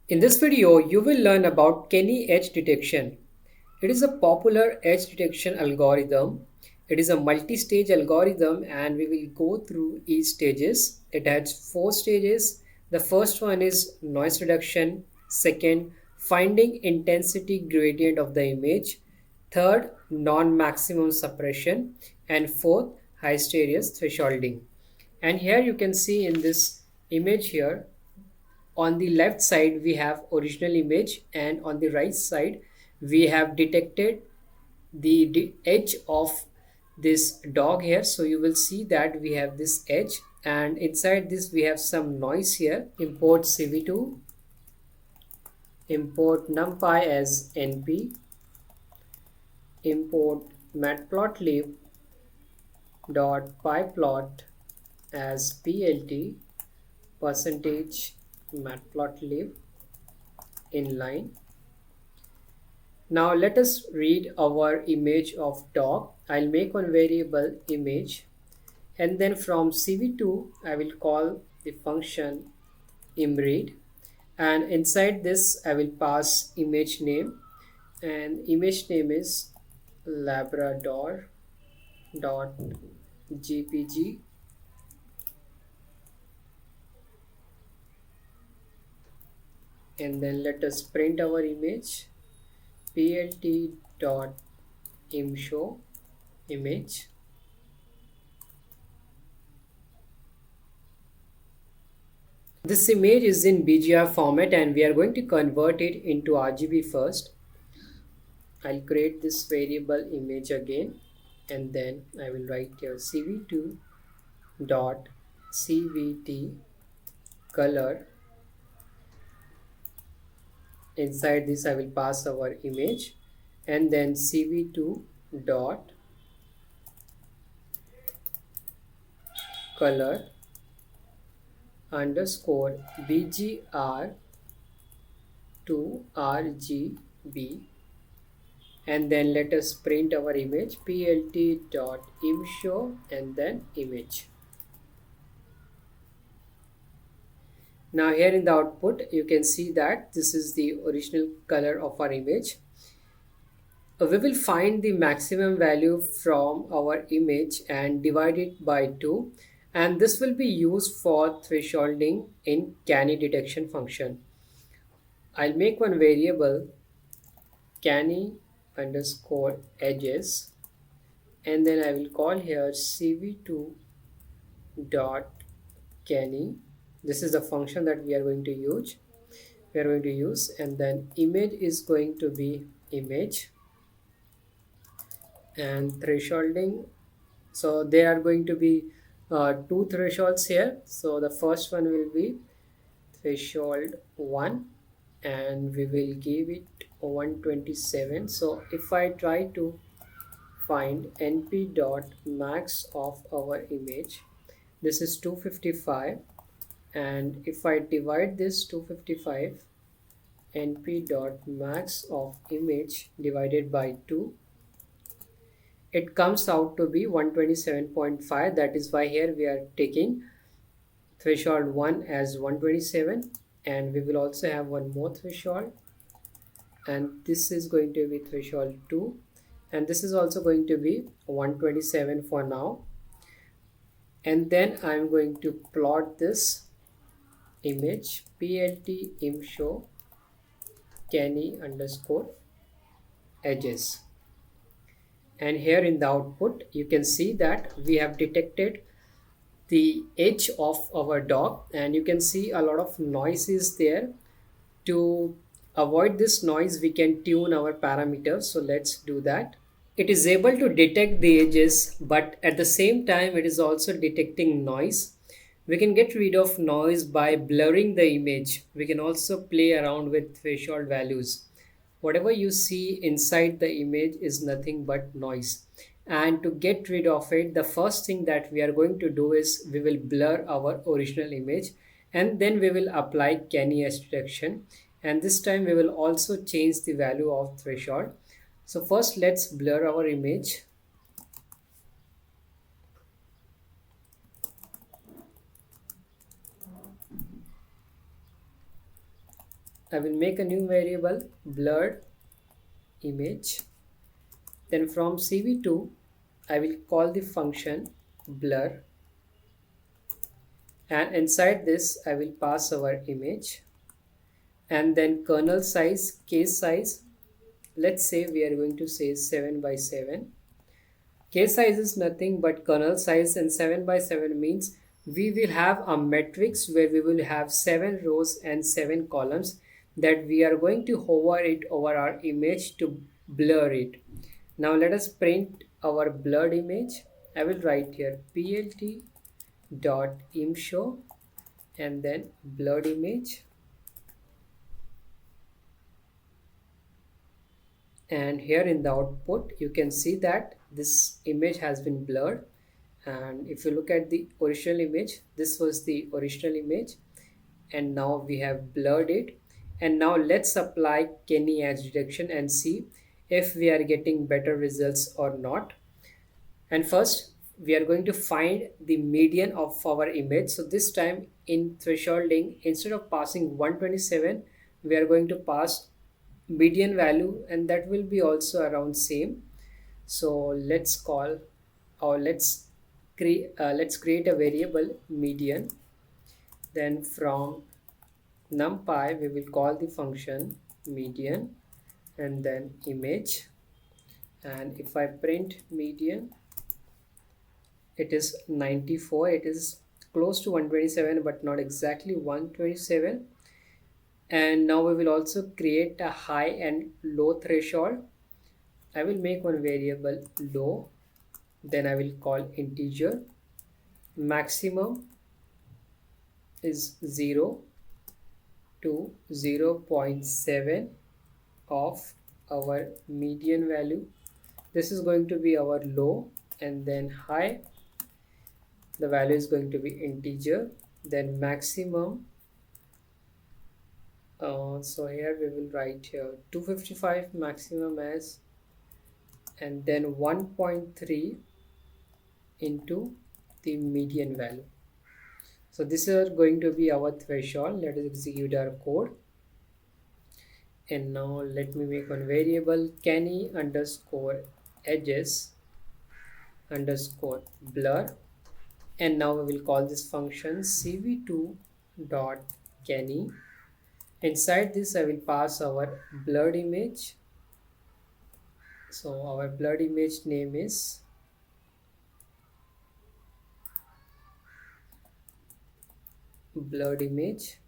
In this video, you will learn about Canny Edge Detection. It is a popular edge detection algorithm. It is a multi-stage algorithm and we will go through each stages. It has 4 stages. The first one is noise reduction. Second, finding intensity gradient of the image. Third, non-maximum suppression. And fourth, hysteresis thresholding. And here you can see in this image here, on the left side we have original image and on the right side we have detected the edge of this dog here. So you will see that we have this edge and inside this we have some noise here. Import cv2, import numpy as np, import matplotlib dot pyplot as plt percentage matplotlib inline. Now let us read our image of dog. I'll make one variable image and then from cv2 I will call the function imread, and inside this I will pass image name, and image name is labrador dot gpg, and then let us print our image plt dot imshow image. This image is in BGR format and we are going to convert it into RGB first. I'll create this variable image again and then I will write here cv2 dot cvt color. Inside this I will pass our image and then cv2 dot color underscore bgr to rgb, and then let us print our image plt dot imshow and then image. Now here in the output you can see that this is the original color of our image. We will find the maximum value from our image and divide it by 2, and this will be used for thresholding in Canny detection function. I'll make one variable Canny underscore edges and then I will call here cv2 dot Canny. This is the function that we are going to use, and then image is going to be image and thresholding. So there are going to be 2 thresholds here. So the first one will be threshold 1 and we will give it 127. So if I try to find np dot max of our image, this is 255, and if I divide this 255 np dot max of image divided by 2, it comes out to be 127.5. That is why here we are taking threshold 1 as 127, and we will also have one more threshold, and this is going to be threshold 2, and this is also going to be 127 for now. And then I'm going to plot this image plt imshow Canny underscore edges, and here in the output you can see that we have detected the edge of our dog, and you can see a lot of noise is there. To avoid this noise we can tune our parameters, so let's do that. It is able to detect the edges, but at the same time it is also detecting noise. We can get rid of noise by blurring the image. We can also play around with threshold values. Whatever you see inside the image is nothing but noise. And to get rid of it, the first thing that we are going to do is we will blur our original image and then we will apply Canny Edge Detection. And this time we will also change the value of threshold. So first let's blur our image. I will make a new variable blurred image. Then from CV2 I will call the function blur, and inside this I will pass our image, and then kernel size, case size, let's say we are going to say 7 by 7. Case size is nothing but kernel size, and 7 by 7 means we will have a matrix where we will have 7 rows and 7 columns that we are going to hover it over our image to blur it. Now let us print our blurred image. I will write here plt dot imshow and then blurred image, and here in the output you can see that this image has been blurred. And if you look at the original image, this was the original image, and now we have blurred it. And now let's apply Canny Edge Detection and see if we are getting better results or not. And first we are going to find the median of our image. So this time in thresholding, instead of passing 127, we are going to pass median value, and that will be also around same. So let's call, or let's create a variable median. Then from numpy we will call the function median and then image, and if I print median, it is 94. It is close to 127 but not exactly 127. And now we will also create a high and low threshold. I will make one variable low, then I will call integer. Maximum is 0 to 0.7 of our median value. This is going to be our low, and then high, the value is going to be integer. Then maximum, so here we will write here 255 maximum as, and then 1.3 into the median value. So this is going to be our threshold. Let us execute our code. And now let me make one variable canny underscore edges underscore blur, and now we will call this function cv2 dot canny. Inside this I will pass our blurred image. So our blurred image name is blurred image,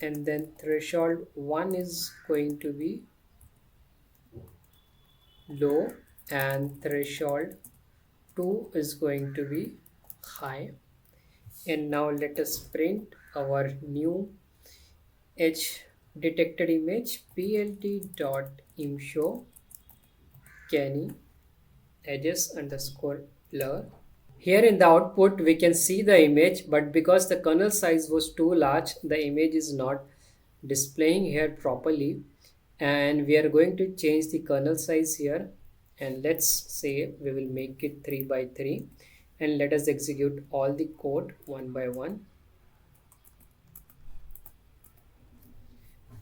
and then threshold 1 is going to be low and threshold 2 is going to be high. And now let us print our new edge detected image plt.imshow canny edges underscore blur. Here in the output we can see the image, but because the kernel size was too large, the image is not displaying here properly, and we are going to change the kernel size here, and let's say we will make it 3 by 3, and let us execute all the code one by one.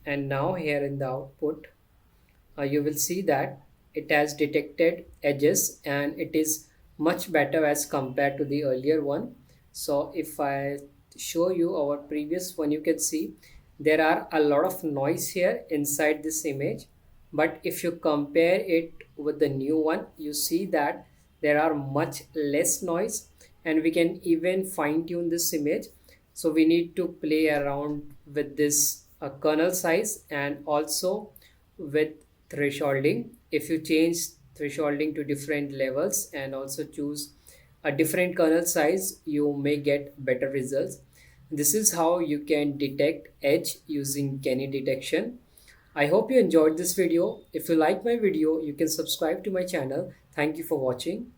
And now here in the output you will see that it has detected edges, and it is much better as compared to the earlier one. So if I show you our previous one, you can see there are a lot of noise here inside this image, but if you compare it with the new one, you see that there are much less noise, and we can even fine-tune this image. So we need to play around with this kernel size and also with thresholding. If you change thresholding to different levels and also choose a different kernel size, you may get better results. This is how you can detect edge using Canny detection. I hope you enjoyed this video. If you like my video, you can subscribe to my channel. Thank you for watching.